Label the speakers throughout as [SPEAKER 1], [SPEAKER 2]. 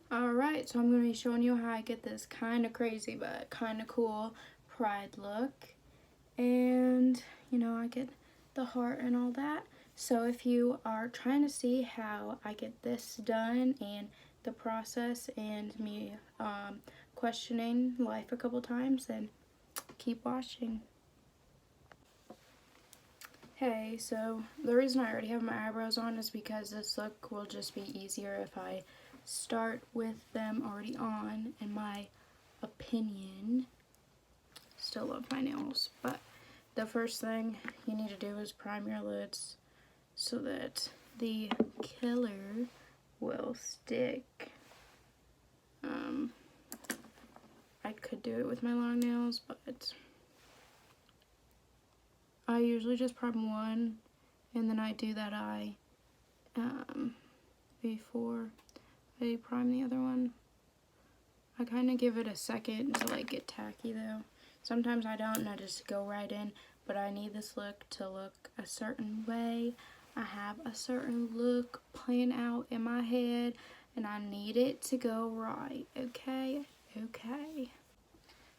[SPEAKER 1] Alright, so I'm going to be showing you how I get this kind of crazy but kind of cool pride look. And, you know, I get the heart and all that. So if you are trying to see how I get this done and the process and me questioning life a couple times, then keep watching. Hey, so the reason I already have my eyebrows on is because this look will just be easier if I start with them already on, in my opinion. Still love my nails, but the first thing you need to do is prime your lids so that the killer will stick. I could do it with my long nails, but I usually just prime one and then I do that eye before I prime the other one. I kind of give it a second to like get tacky though. Sometimes I don't and I just go right in, but I need this look to look a certain way. I have a certain look playing out in my head and I need it to go right, okay? Okay.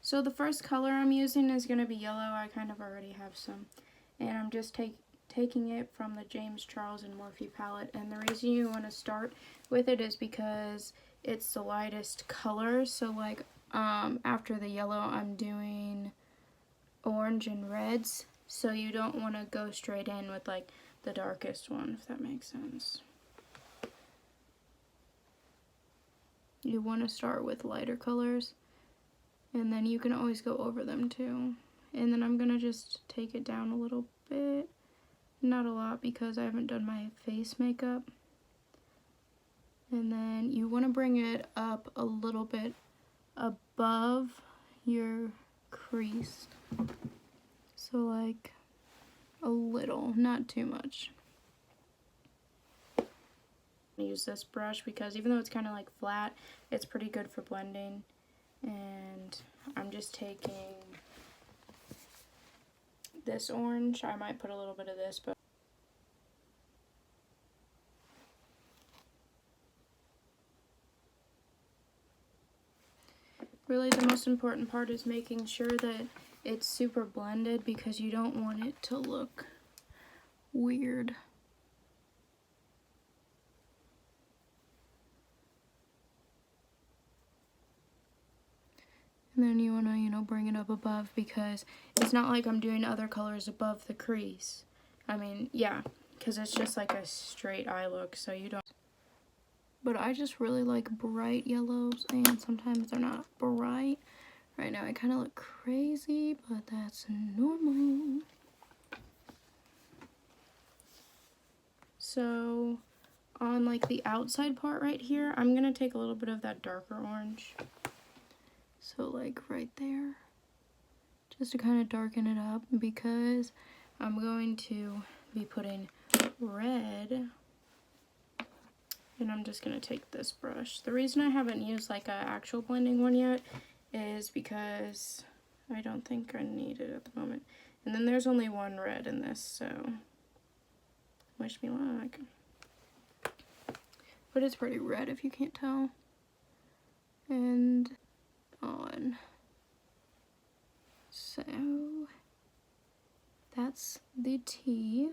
[SPEAKER 1] So the first color I'm using is going to be yellow. I kind of already have some. And I'm just taking it from the James Charles and Morphe palette. And the reason you want to start with it is because it's the lightest color. So like after the yellow, I'm doing orange and reds. So you don't want to go straight in with like the darkest one, if that makes sense. You want to start with lighter colors. And then you can always go over them too. And then I'm going to just take it down a little bit. Not a lot because I haven't done my face makeup. And then you want to bring it up a little bit above your crease. So like a little, not too much. I use this brush because even though it's kind of like flat, it's pretty good for blending. And I'm just taking this orange. I might put a little bit of this, but really the most important part is making sure that it's super blended because you don't want it to look weird. And then you want to, you know, bring it up above because it's not like I'm doing other colors above the crease. I mean, yeah, because it's just like a straight eye look, so you don't. But I just really like bright yellows, and sometimes they're not bright. Right now I kind of look crazy, but that's normal. So on like the outside part right here, I'm going to take a little bit of that darker orange. So like right there, just to kind of darken it up because I'm going to be putting red. And I'm just going to take this brush. The reason I haven't used like an actual blending one yet is because I don't think I need it at the moment. And then there's only one red in this, so wish me luck. But it's pretty red if you can't tell. And on. So that's the T.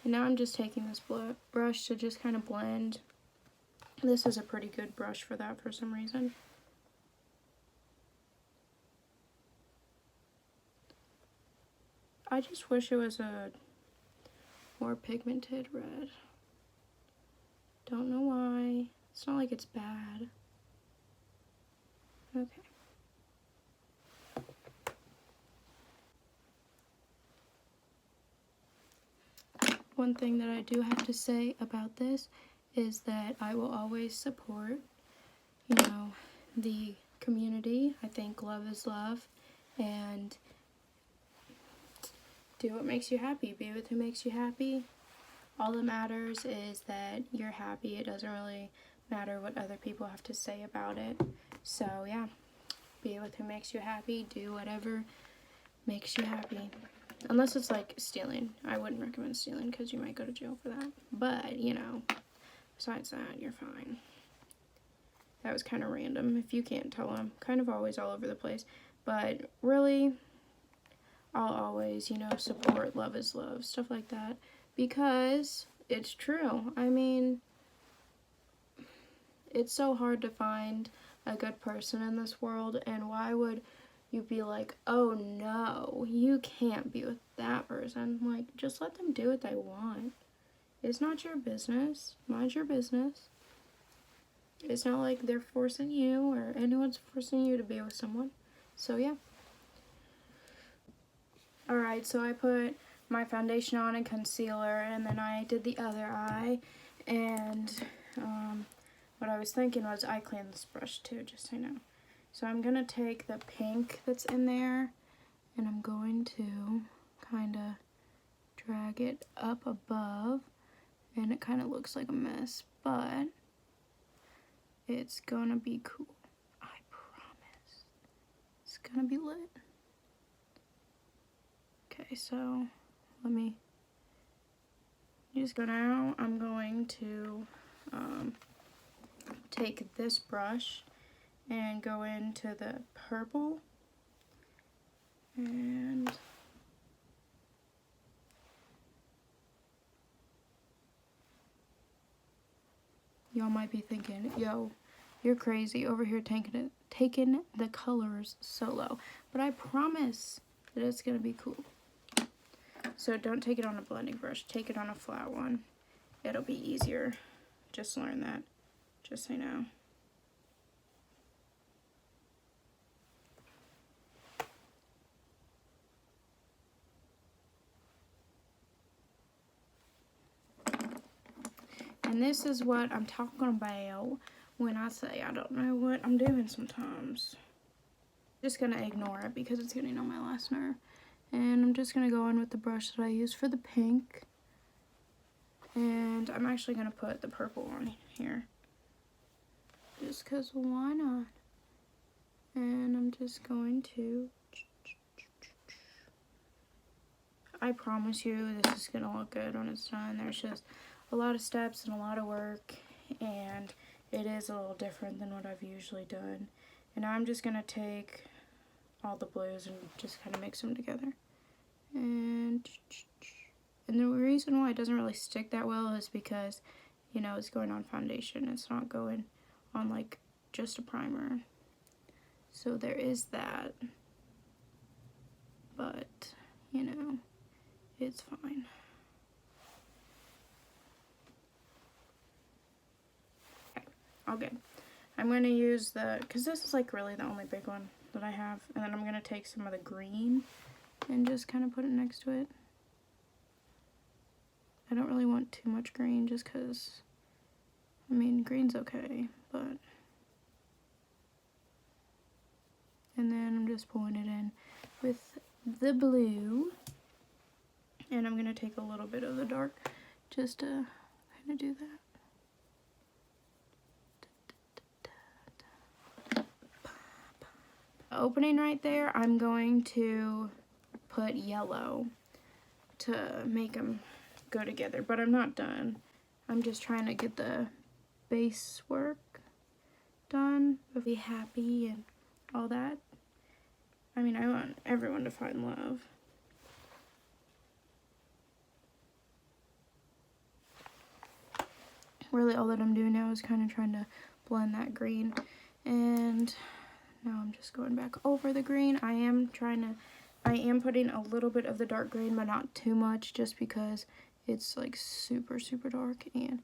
[SPEAKER 1] And now I'm just taking this brush to just kind of blend. This is a pretty good brush for that for some reason. I just wish it was a more pigmented red. Don't know why. It's not like it's bad. Okay. One thing that I do have to say about this is that I will always support, you know, the community. I think love is love, and do what makes you happy. Be with who makes you happy. All that matters is that you're happy. It doesn't really matter what other people have to say about it. So yeah, be with who makes you happy. Do whatever makes you happy. Unless it's like stealing. I wouldn't recommend stealing because you might go to jail for that. But, you know, besides that, you're fine. That was kind of random. If you can't tell, I'm kind of always all over the place. But really, I'll always, you know, support love is love, stuff like that. Because it's true. I mean, it's so hard to find a good person in this world. And why would you be like, oh no, you can't be with that person? Like, just let them do what they want. It's not your business. Mind your business. It's not like they're forcing you or anyone's forcing you to be with someone. So, yeah. Alright, so I put my foundation on and concealer, and then I did the other eye. And what I was thinking was I cleaned this brush too, just so you know. So I'm going to take the pink that's in there, and I'm going to kind of drag it up above. And it kind of looks like a mess, but it's gonna be cool. I promise. It's gonna be lit. Okay, so let me just go now. I'm going to take this brush and go into the purple and y'all might be thinking, yo, you're crazy over here taking the colors so low. But I promise that it's going to be cool. So don't take it on a blending brush. Take it on a flat one. It'll be easier. Just learn that. Just so you know. And this is what I'm talking about when I say I don't know what I'm doing sometimes. Just gonna ignore it because it's getting on my last nerve. And I'm just gonna go in with the brush that I used for the pink. And I'm actually gonna put the purple on here. Just cause why not? And I'm just going to, I promise you this is gonna look good when it's done. There's just a lot of steps and a lot of work, and it is a little different than what I've usually done. And now I'm just gonna take all the blues and just kind of mix them together. And the reason why it doesn't really stick that well is because, you know, it's going on foundation. It's not going on like just a primer. So there is that. But, you know, it's fine. Okay, all good. I'm going to use because this is like really the only big one that I have. And then I'm going to take some of the green and just kind of put it next to it. I don't really want too much green just because, I mean, green's okay, but. And then I'm just pulling it in with the blue. And I'm going to take a little bit of the dark just to kind of do that. Opening right there, I'm going to put yellow to make them go together, but I'm not done. I'm just trying to get the base work done, be happy and all that. I mean, I want everyone to find love. Really all that I'm doing now is kind of trying to blend that green, and now I'm just going back over the green. I am putting a little bit of the dark green, but not too much, just because it's like super, super dark, and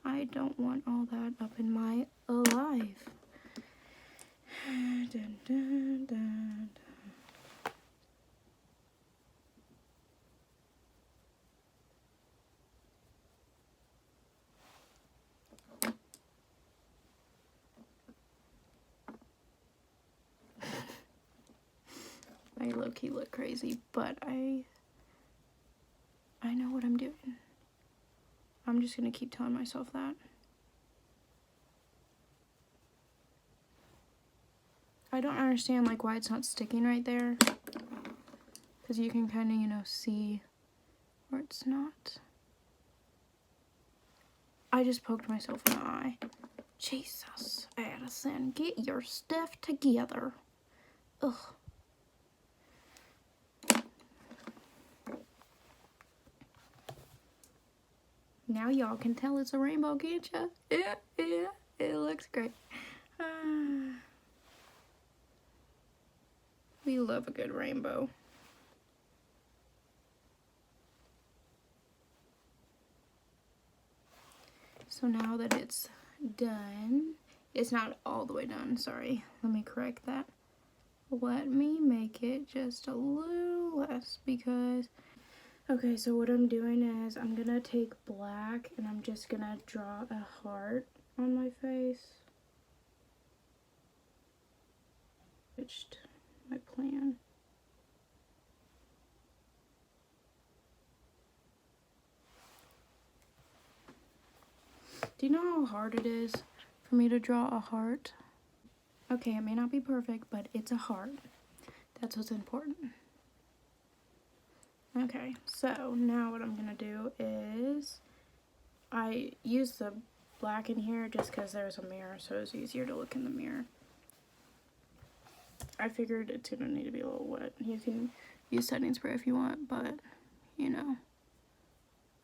[SPEAKER 1] I don't want all that up in my life. Dun, dun, dun, dun. I low-key look crazy, but I know what I'm doing. I'm just gonna keep telling myself that. I don't understand like why it's not sticking right there. because you can kind of, you know, see where it's not. I just poked myself in the eye. Jesus, Addison, get your stuff together. Ugh. Now y'all can tell it's a rainbow, can't ya? Yeah, yeah, it looks great. We love a good rainbow. So now that it's done, it's not all the way done, sorry. Let me correct that. Let me make it just a little less because, okay, so what I'm doing is I'm gonna take black and I'm just gonna draw a heart on my face. Switched my plan. Do you know how hard it is for me to draw a heart? Okay, it may not be perfect, but it's a heart. That's what's important. Okay, so now what I'm gonna do is I use the black in here just because there's a mirror, so it's easier to look in the mirror. I figured it's gonna need to be a little wet. You can use setting spray if you want, but you know,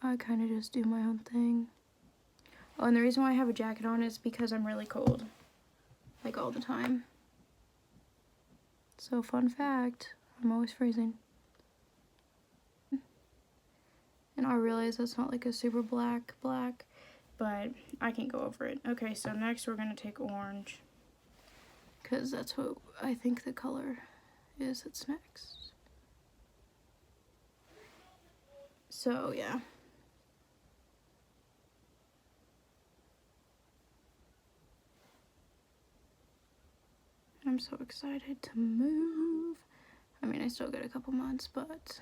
[SPEAKER 1] I kind of just do my own thing. Oh, and the reason why I have a jacket on is because I'm really cold, like all the time. So fun fact, I'm always freezing. And I realize that's not like a super black, but I can go over it. Okay, so next we're gonna take orange, because that's what I think the color is that's next. So yeah. I'm so excited to move. I mean, I still got a couple months, but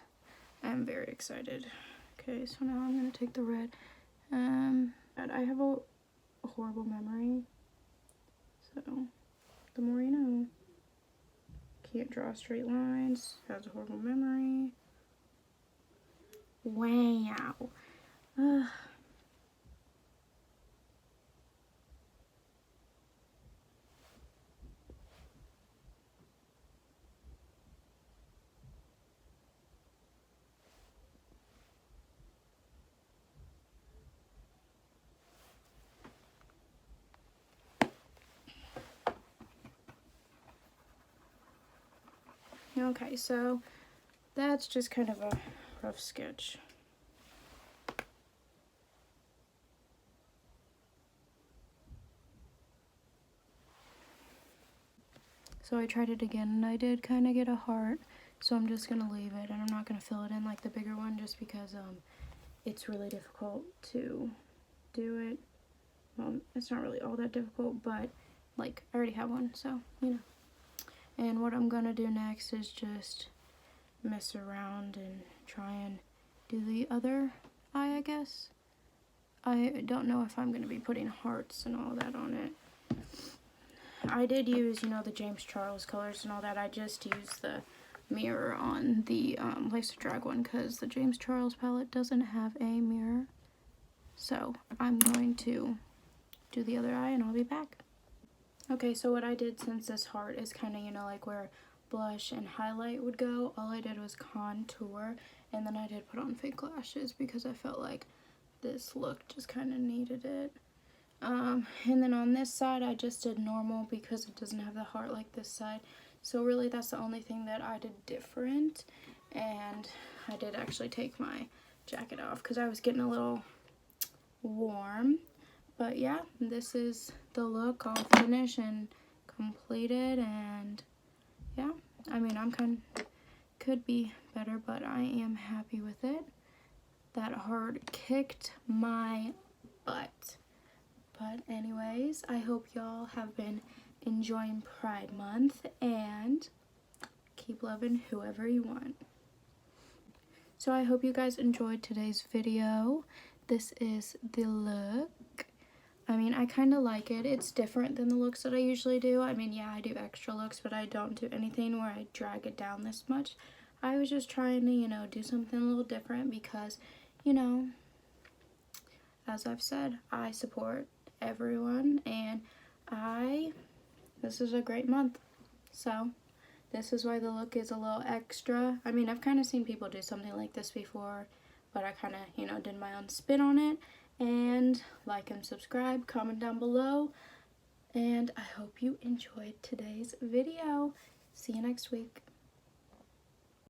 [SPEAKER 1] I'm very excited. Okay, so now I'm gonna take the red. I have a horrible memory, so the more you know. Can't draw straight lines, has a horrible memory. Wow. Ugh. Okay, so that's just kind of a rough sketch. So I tried it again and I did kind of get a heart, so I'm just gonna leave it and I'm not gonna fill it in like the bigger one just because it's really difficult to do it. Well, it's not really all that difficult, but like I already have one, so you know. And what I'm gonna do next is just mess around and try and do the other eye, I guess. I don't know if I'm gonna be putting hearts and all that on it. I did use, you know, the James Charles colors and all that. I just used the mirror on the Life's a Drag one because the James Charles palette doesn't have a mirror. So I'm going to do the other eye and I'll be back. Okay, so what I did, since this heart is kind of, you know, like where blush and highlight would go, all I did was contour, and then I did put on fake lashes because I felt like this look just kind of needed it. And then on this side I just did normal because it doesn't have the heart like this side, so really that's the only thing that I did different. And I did actually take my jacket off because I was getting a little warm. But yeah, this is the look all finished and completed, and yeah, I mean, could be better, but I am happy with it. That heart kicked my butt. But anyways, I hope y'all have been enjoying Pride Month and keep loving whoever you want. So I hope you guys enjoyed today's video. This is the look. I mean, I kind of like it. It's different than the looks that I usually do. I mean, yeah, I do extra looks, but I don't do anything where I drag it down this much. I was just trying to, you know, do something a little different because, you know, as I've said, I support everyone, and this is a great month. So this is why the look is a little extra. I mean, I've kind of seen people do something like this before, but I kind of, you know, did my own spin on it. And like and subscribe, comment down below, and I hope you enjoyed today's video. See you next week.